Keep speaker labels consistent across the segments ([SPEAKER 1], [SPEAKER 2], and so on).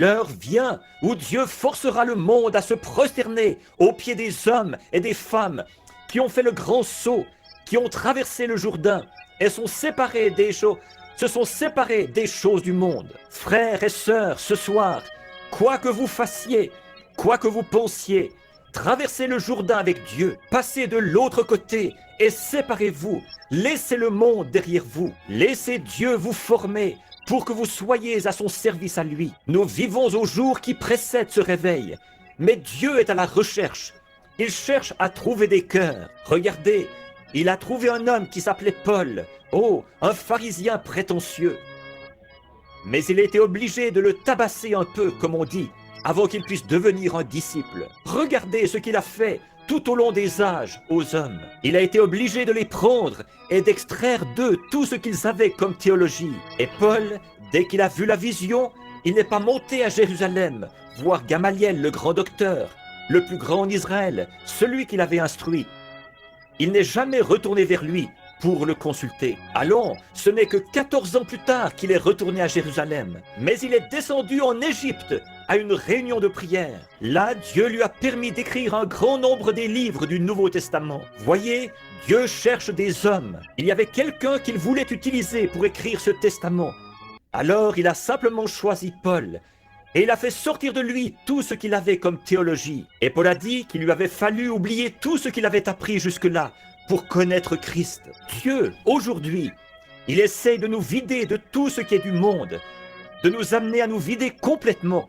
[SPEAKER 1] L'heure vient où Dieu forcera le monde à se prosterner aux pieds des hommes et des femmes qui ont fait le grand saut, qui ont traversé le Jourdain et se sont séparés des choses du monde. Frères et sœurs, ce soir, quoi que vous fassiez, quoi que vous pensiez, traversez le Jourdain avec Dieu, passez de l'autre côté et séparez-vous. Laissez le monde derrière vous. Laissez Dieu vous former pour que vous soyez à son service à lui. Nous vivons au jour qui précède ce réveil, mais Dieu est à la recherche. Il cherche à trouver des cœurs. Regardez, il a trouvé un homme qui s'appelait Paul. Oh, un pharisien prétentieux. Mais il a été obligé de le tabasser un peu, comme on dit, avant qu'il puisse devenir un disciple. Regardez ce qu'il a fait tout au long des âges aux hommes. Il a été obligé de les prendre et d'extraire d'eux tout ce qu'ils avaient comme théologie. Et Paul, dès qu'il a vu la vision, il n'est pas monté à Jérusalem, voir Gamaliel, le grand docteur, le plus grand en Israël, celui qu'il avait instruit. Il n'est jamais retourné vers lui pour le consulter. Allons, ce n'est que 14 ans plus tard qu'il est retourné à Jérusalem. Mais il est descendu en Égypte à une réunion de prière. Là, Dieu lui a permis d'écrire un grand nombre des livres du Nouveau Testament. Voyez, Dieu cherche des hommes. Il y avait quelqu'un qu'il voulait utiliser pour écrire ce testament. Alors, il a simplement choisi Paul. Et il a fait sortir de lui tout ce qu'il avait comme théologie. Et Paul a dit qu'il lui avait fallu oublier tout ce qu'il avait appris jusque-là pour connaître Christ. Dieu, aujourd'hui, il essaye de nous vider de tout ce qui est du monde, de nous amener à nous vider complètement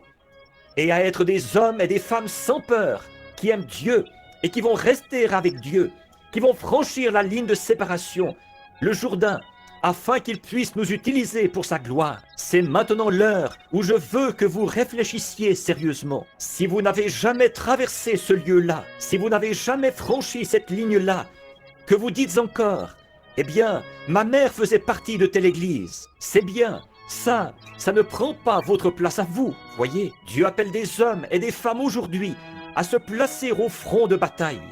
[SPEAKER 1] et à être des hommes et des femmes sans peur, qui aiment Dieu et qui vont rester avec Dieu, qui vont franchir la ligne de séparation, le Jourdain, afin qu'il puisse nous utiliser pour sa gloire. C'est maintenant l'heure où je veux que vous réfléchissiez sérieusement. Si vous n'avez jamais traversé ce lieu-là, si vous n'avez jamais franchi cette ligne-là, que vous dites encore, eh bien, ma mère faisait partie de telle église, c'est bien, ça ne prend pas votre place à vous, voyez. Dieu appelle des hommes et des femmes aujourd'hui à se placer au front de bataille.